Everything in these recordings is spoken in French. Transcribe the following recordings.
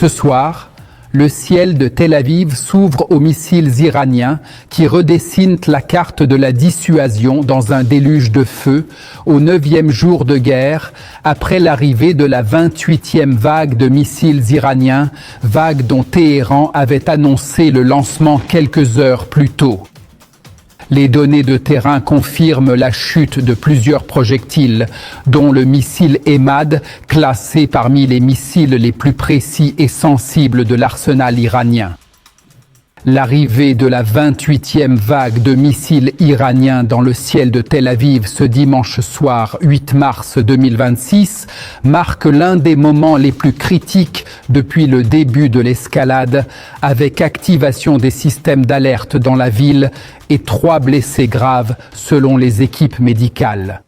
Ce soir, le ciel de Tel Aviv s'ouvre aux missiles iraniens qui redessinent la carte de la dissuasion dans un déluge de feu au 9e jour de guerre après l'arrivée de la 28e vague de missiles iraniens, vague dont Téhéran avait annoncé le lancement quelques heures plus tôt. Les données de terrain confirment la chute de plusieurs projectiles, dont le missile Emad, classé parmi les missiles les plus précis et sensibles de l'arsenal iranien. L'arrivée de la 28e vague de missiles iraniens dans le ciel de Tel Aviv ce dimanche soir 8 mars 2026 marque l'un des moments les plus critiques depuis le début de l'escalade, avec activation des systèmes d'alerte dans la ville et 3 blessés graves selon les équipes médicales.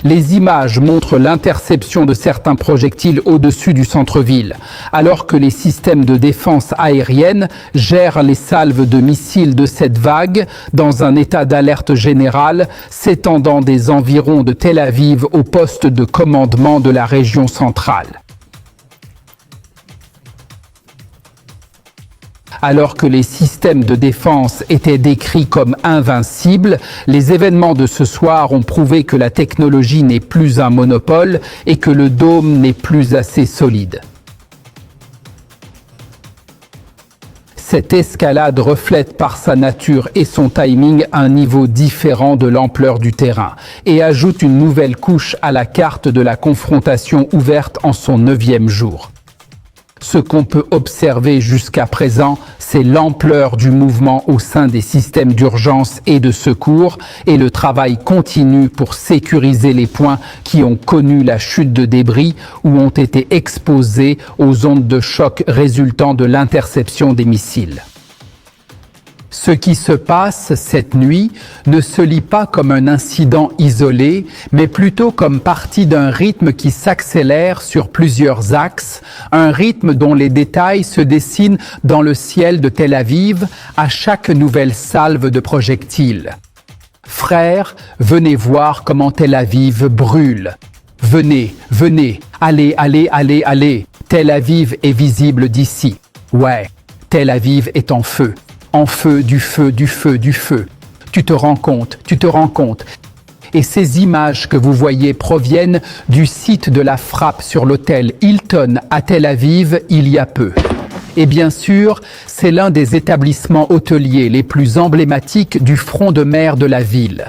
Les images montrent l'interception de certains projectiles au-dessus du centre-ville, alors que les systèmes de défense aérienne gèrent les salves de missiles de cette vague dans un état d'alerte générale s'étendant des environs de Tel Aviv au poste de commandement de la région centrale. Alors que les systèmes de défense étaient décrits comme invincibles, les événements de ce soir ont prouvé que la technologie n'est plus un monopole et que le dôme n'est plus assez solide. Cette escalade reflète par sa nature et son timing un niveau différent de l'ampleur du terrain et ajoute une nouvelle couche à la carte de la confrontation ouverte en son 9e jour. Ce qu'on peut observer jusqu'à présent, c'est l'ampleur du mouvement au sein des systèmes d'urgence et de secours et le travail continu pour sécuriser les points qui ont connu la chute de débris ou ont été exposés aux ondes de choc résultant de l'interception des missiles. Ce qui se passe cette nuit ne se lit pas comme un incident isolé, mais plutôt comme partie d'un rythme qui s'accélère sur plusieurs axes, un rythme dont les détails se dessinent dans le ciel de Tel Aviv à chaque nouvelle salve de projectiles. Frères, venez voir comment Tel Aviv brûle. Venez, venez, allez, allez, allez, allez. Tel Aviv est visible d'ici. Ouais, Tel Aviv est en feu. En feu, du feu, du feu, du feu. Tu te rends compte, tu te rends compte. Et ces images que vous voyez proviennent du site de la frappe sur l'hôtel Hilton à Tel Aviv il y a peu. Et bien sûr, c'est l'un des établissements hôteliers les plus emblématiques du front de mer de la ville.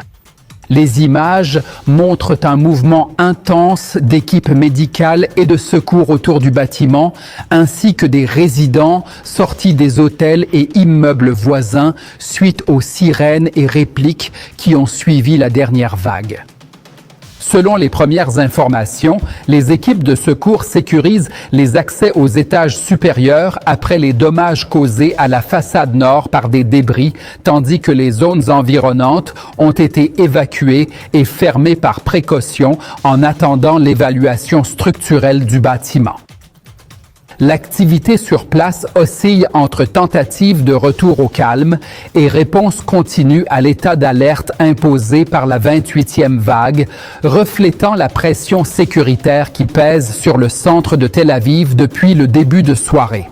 Les images montrent un mouvement intense d'équipes médicales et de secours autour du bâtiment, ainsi que des résidents sortis des hôtels et immeubles voisins suite aux sirènes et répliques qui ont suivi la dernière vague. Selon les premières informations, les équipes de secours sécurisent les accès aux étages supérieurs après les dommages causés à la façade nord par des débris, tandis que les zones environnantes ont été évacuées et fermées par précaution en attendant l'évaluation structurelle du bâtiment. L'activité sur place oscille entre tentatives de retour au calme et réponse continue à l'état d'alerte imposé par la 28e vague, reflétant la pression sécuritaire qui pèse sur le centre de Tel Aviv depuis le début de soirée.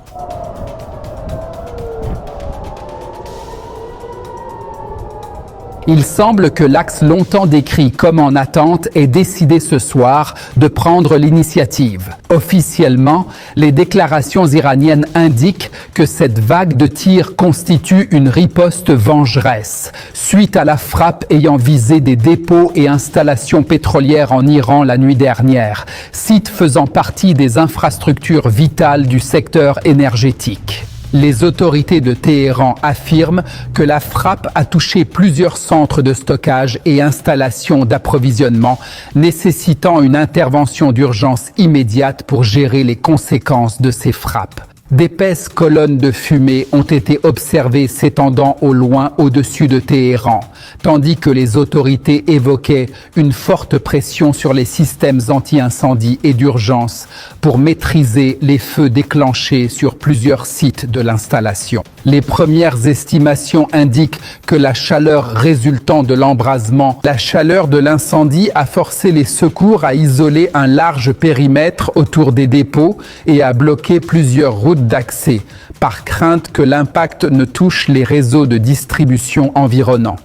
Il semble que l'axe longtemps décrit comme en attente ait décidé ce soir de prendre l'initiative. Officiellement, les déclarations iraniennes indiquent que cette vague de tirs constitue une riposte vengeresse, suite à la frappe ayant visé des dépôts et installations pétrolières en Iran la nuit dernière, site faisant partie des infrastructures vitales du secteur énergétique. Les autorités de Téhéran affirment que la frappe a touché plusieurs centres de stockage et installations d'approvisionnement, nécessitant une intervention d'urgence immédiate pour gérer les conséquences de ces frappes. D'épaisses colonnes de fumée ont été observées s'étendant au loin au-dessus de Téhéran, tandis que les autorités évoquaient une forte pression sur les systèmes anti-incendie et d'urgence pour maîtriser les feux déclenchés sur plusieurs sites de l'installation. Les premières estimations indiquent que la chaleur résultant de l'embrasement, la chaleur de l'incendie a forcé les secours à isoler un large périmètre autour des dépôts et à bloquer plusieurs routes d'accès, par crainte que l'impact ne touche les réseaux de distribution environnants.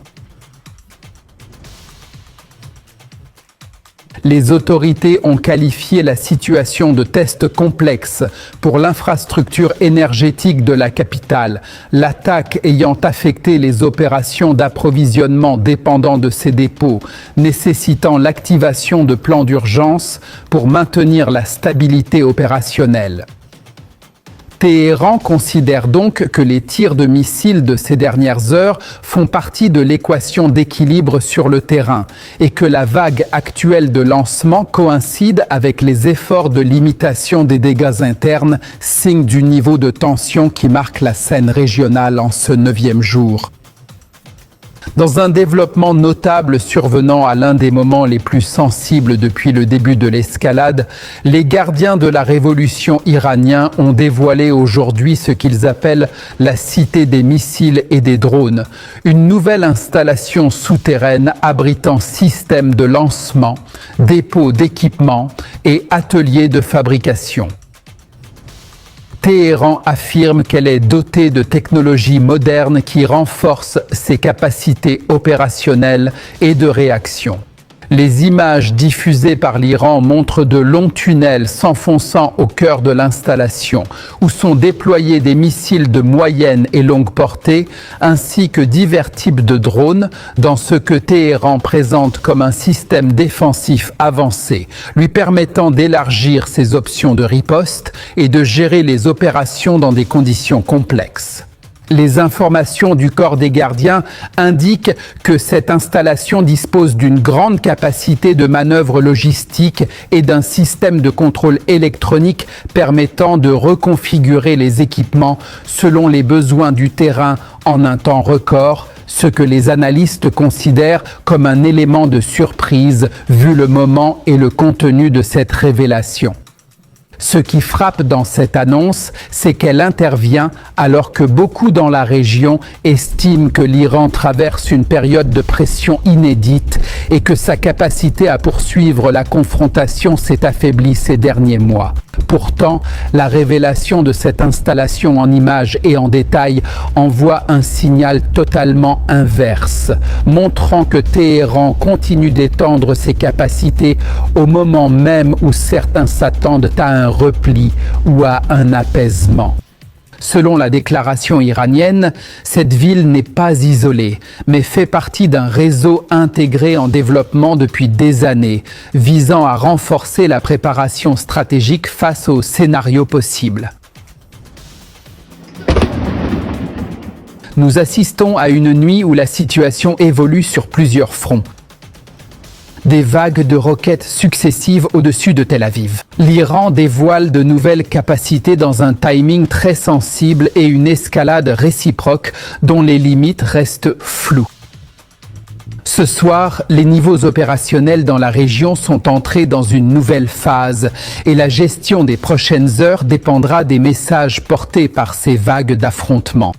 Les autorités ont qualifié la situation de test complexe pour l'infrastructure énergétique de la capitale, l'attaque ayant affecté les opérations d'approvisionnement dépendant de ces dépôts, nécessitant l'activation de plans d'urgence pour maintenir la stabilité opérationnelle. Téhéran considère donc que les tirs de missiles de ces dernières heures font partie de l'équation d'équilibre sur le terrain et que la vague actuelle de lancement coïncide avec les efforts de limitation des dégâts internes, signe du niveau de tension qui marque la scène régionale en ce 9e jour. Dans un développement notable survenant à l'un des moments les plus sensibles depuis le début de l'escalade, les gardiens de la révolution iraniens ont dévoilé aujourd'hui ce qu'ils appellent la cité des missiles et des drones, une nouvelle installation souterraine abritant systèmes de lancement, dépôts d'équipements et ateliers de fabrication. Téhéran affirme qu'elle est dotée de technologies modernes qui renforcent ses capacités opérationnelles et de réaction. Les images diffusées par l'Iran montrent de longs tunnels s'enfonçant au cœur de l'installation, où sont déployés des missiles de moyenne et longue portée, ainsi que divers types de drones, dans ce que Téhéran présente comme un système défensif avancé, lui permettant d'élargir ses options de riposte et de gérer les opérations dans des conditions complexes. Les informations du corps des gardiens indiquent que cette installation dispose d'une grande capacité de manœuvre logistique et d'un système de contrôle électronique permettant de reconfigurer les équipements selon les besoins du terrain en un temps record, ce que les analystes considèrent comme un élément de surprise vu le moment et le contenu de cette révélation. Ce qui frappe dans cette annonce, c'est qu'elle intervient alors que beaucoup dans la région estiment que l'Iran traverse une période de pression inédite et que sa capacité à poursuivre la confrontation s'est affaiblie ces derniers mois. Pourtant, la révélation de cette installation en images et en détail envoie un signal totalement inverse, montrant que Téhéran continue d'étendre ses capacités au moment même où certains s'attendent à un repli ou à un apaisement. Selon la déclaration iranienne, cette ville n'est pas isolée, mais fait partie d'un réseau intégré en développement depuis des années, visant à renforcer la préparation stratégique face aux scénarios possibles. Nous assistons à une nuit où la situation évolue sur plusieurs fronts. Des vagues de roquettes successives au-dessus de Tel Aviv. L'Iran dévoile de nouvelles capacités dans un timing très sensible et une escalade réciproque dont les limites restent floues. Ce soir, les niveaux opérationnels dans la région sont entrés dans une nouvelle phase et la gestion des prochaines heures dépendra des messages portés par ces vagues d'affrontements.